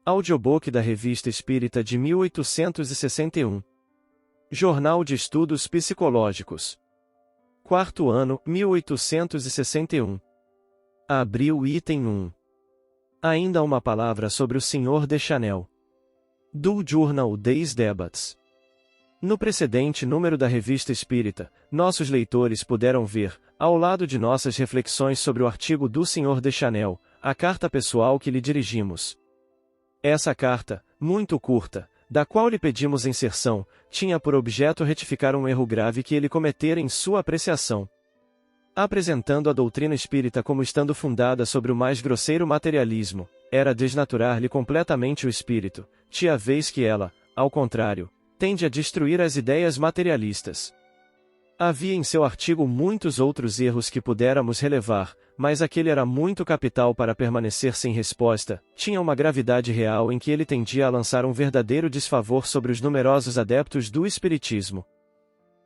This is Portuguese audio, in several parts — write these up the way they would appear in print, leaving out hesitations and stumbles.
Audiobook da Revista Espírita de 1861. Jornal de Estudos Psicológicos. Quarto ano, 1861. Abril, item 1. Ainda uma palavra sobre o Sr. Deschanel. Do Journal des Débats. No precedente número da Revista Espírita, nossos leitores puderam ver, ao lado de nossas reflexões sobre o artigo do Sr. Deschanel, a carta pessoal que lhe dirigimos. Essa carta, muito curta, da qual lhe pedimos inserção, tinha por objeto retificar um erro grave que ele cometera em sua apreciação. Apresentando a doutrina espírita como estando fundada sobre o mais grosseiro materialismo, era desnaturar-lhe completamente o espírito, tia vez que ela, ao contrário, tende a destruir as ideias materialistas. Havia em seu artigo muitos outros erros que pudéramos relevar, mas aquele era muito capital para permanecer sem resposta, tinha uma gravidade real em que ele tendia a lançar um verdadeiro desfavor sobre os numerosos adeptos do espiritismo.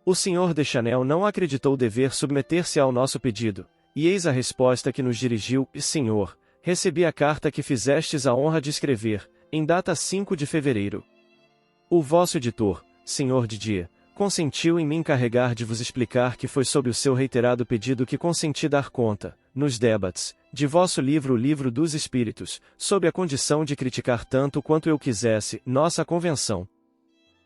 O Sr. Deschanel não acreditou dever submeter-se ao nosso pedido, e eis a resposta que nos dirigiu: Senhor, recebi a carta que fizestes a honra de escrever, em data 5 de fevereiro. O vosso editor, Sr. Didier, consentiu em me encarregar de vos explicar que foi sob o seu reiterado pedido que consenti dar conta, nos debates, de vosso livro O Livro dos Espíritos, sob a condição de criticar tanto quanto eu quisesse, nossa convenção.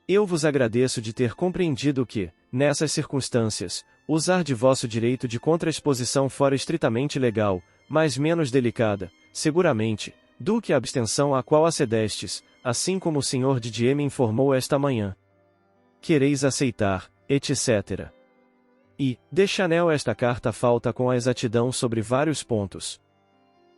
Eu vos agradeço de ter compreendido que, nessas circunstâncias, usar de vosso direito de contraexposição fora estritamente legal, mas menos delicada, seguramente, do que a abstenção à qual acedestes, assim como o Sr. Didier me informou esta manhã. Quereis aceitar, etc. E, Deschanel, esta carta falta com a exatidão sobre vários pontos.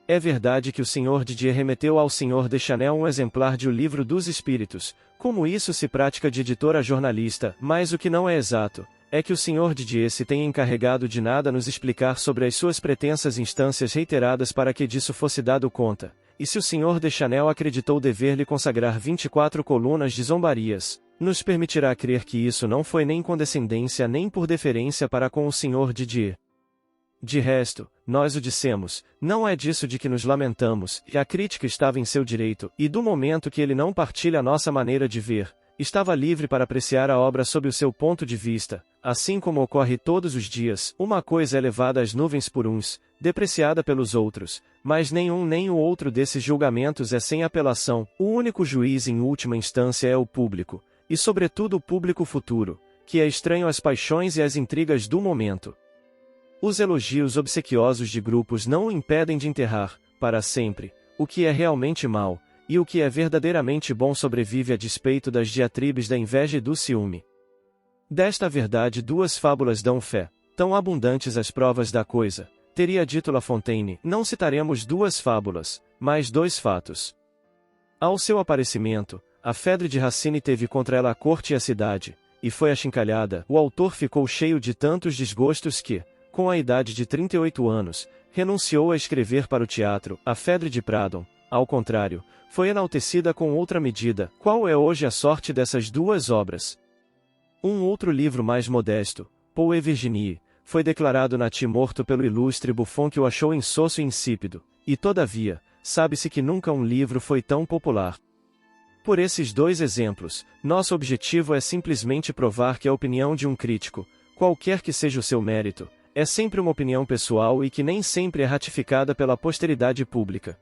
É verdade que o Sr. Didier remeteu ao Sr. Deschanel um exemplar de O Livro dos Espíritos, como isso se pratica de editor a jornalista, mas o que não é exato, é que o Sr. Didier se tenha encarregado de nada nos explicar sobre as suas pretensas instâncias reiteradas para que disso fosse dado conta, e se o Sr. Deschanel acreditou dever lhe consagrar 24 colunas de zombarias, nos permitirá crer que isso não foi nem condescendência nem por deferência para com o Sr. Didier. De resto, nós o dissemos, não é disso de que nos lamentamos, e a crítica estava em seu direito, e do momento que ele não partilha a nossa maneira de ver, estava livre para apreciar a obra sob o seu ponto de vista, assim como ocorre todos os dias, uma coisa é levada às nuvens por uns, depreciada pelos outros, mas nenhum nem o outro desses julgamentos é sem apelação, o único juiz em última instância é o público, e sobretudo o público futuro, que é estranho às paixões e às intrigas do momento. Os elogios obsequiosos de grupos não o impedem de enterrar, para sempre, o que é realmente mal, e o que é verdadeiramente bom sobrevive a despeito das diatribes da inveja e do ciúme. Desta verdade duas fábulas dão fé, tão abundantes as provas da coisa, teria dito La Fontaine, não citaremos duas fábulas, mas dois fatos. Ao seu aparecimento, a febre de Racine teve contra ela a corte e a cidade, e foi achincalhada. O autor ficou cheio de tantos desgostos que, com a idade de 38 anos, renunciou a escrever para o teatro. A febre de Pradon, ao contrário, foi enaltecida com outra medida. Qual é hoje a sorte dessas duas obras? Um outro livro mais modesto, Paul et Virginie, foi declarado natimorto pelo ilustre Buffon que o achou insosso e insípido, e todavia, sabe-se que nunca um livro foi tão popular. Por esses dois exemplos, nosso objetivo é simplesmente provar que a opinião de um crítico, qualquer que seja o seu mérito, é sempre uma opinião pessoal e que nem sempre é ratificada pela posteridade pública.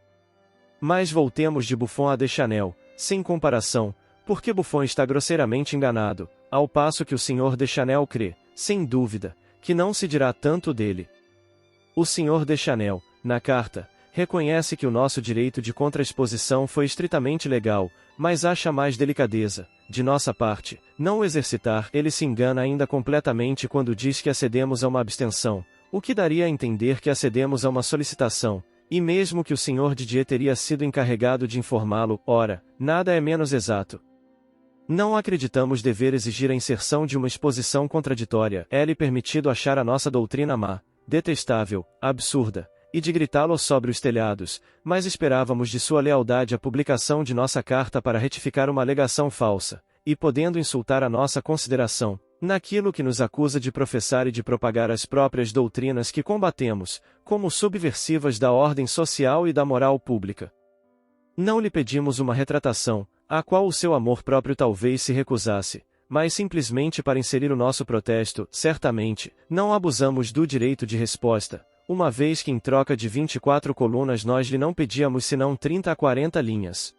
Mas voltemos de Buffon a Deschanel, sem comparação, porque Buffon está grosseiramente enganado, ao passo que o Sr. Deschanel crê, sem dúvida, que não se dirá tanto dele. O Sr. Deschanel, na carta, reconhece que o nosso direito de contraexposição foi estritamente legal, mas acha mais delicadeza, de nossa parte, não o exercitar. Ele se engana ainda completamente quando diz que acedemos a uma abstenção, o que daria a entender que acedemos a uma solicitação, e mesmo que o Sr. Didier teria sido encarregado de informá-lo, ora, nada é menos exato. Não acreditamos dever exigir a inserção de uma exposição contraditória. É-lhe permitido achar a nossa doutrina má, detestável, absurda, e de gritá-lo sobre os telhados, mas esperávamos de sua lealdade a publicação de nossa carta para retificar uma alegação falsa, e podendo insultar a nossa consideração, naquilo que nos acusa de professar e de propagar as próprias doutrinas que combatemos, como subversivas da ordem social e da moral pública. Não lhe pedimos uma retratação, à qual o seu amor próprio talvez se recusasse, mas simplesmente para inserir o nosso protesto. Certamente, não abusamos do direito de resposta, uma vez que em troca de 24 colunas nós lhe não pedíamos senão 30 a 40 linhas.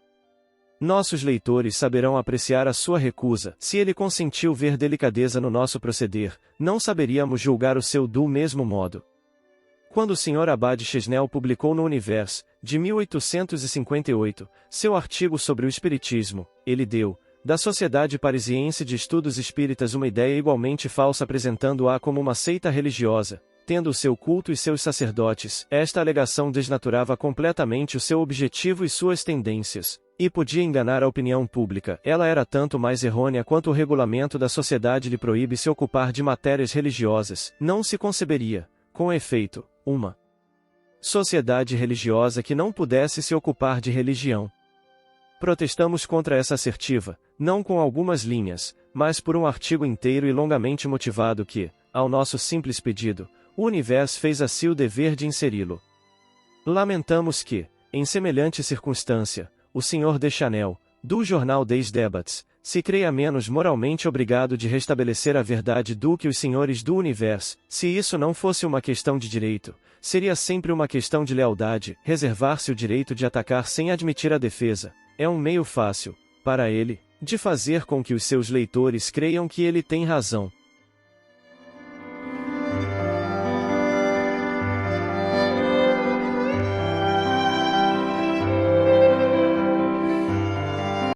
Nossos leitores saberão apreciar a sua recusa. Se ele consentiu ver delicadeza no nosso proceder, não saberíamos julgar o seu do mesmo modo. Quando o Sr. Abad Chesnel publicou no Universo, de 1858, seu artigo sobre o Espiritismo, ele deu, da Sociedade Parisiense de Estudos Espíritas, uma ideia igualmente falsa, apresentando-a como uma seita religiosa, tendo o seu culto e seus sacerdotes. Esta alegação desnaturava completamente o seu objetivo e suas tendências, e podia enganar a opinião pública. Ela era tanto mais errônea quanto o regulamento da sociedade lhe proíbe se ocupar de matérias religiosas. Não se conceberia, com efeito, uma sociedade religiosa que não pudesse se ocupar de religião. Protestamos contra essa assertiva, não com algumas linhas, mas por um artigo inteiro e longamente motivado que, ao nosso simples pedido, o Universo fez assim o dever de inseri-lo. Lamentamos que, em semelhante circunstância, o Sr. Deschanel, do jornal Des Débats, se creia menos moralmente obrigado de restabelecer a verdade do que os senhores do Universo. Se isso não fosse uma questão de direito, seria sempre uma questão de lealdade. Reservar-se o direito de atacar sem admitir a defesa é um meio fácil, para ele, de fazer com que os seus leitores creiam que ele tem razão.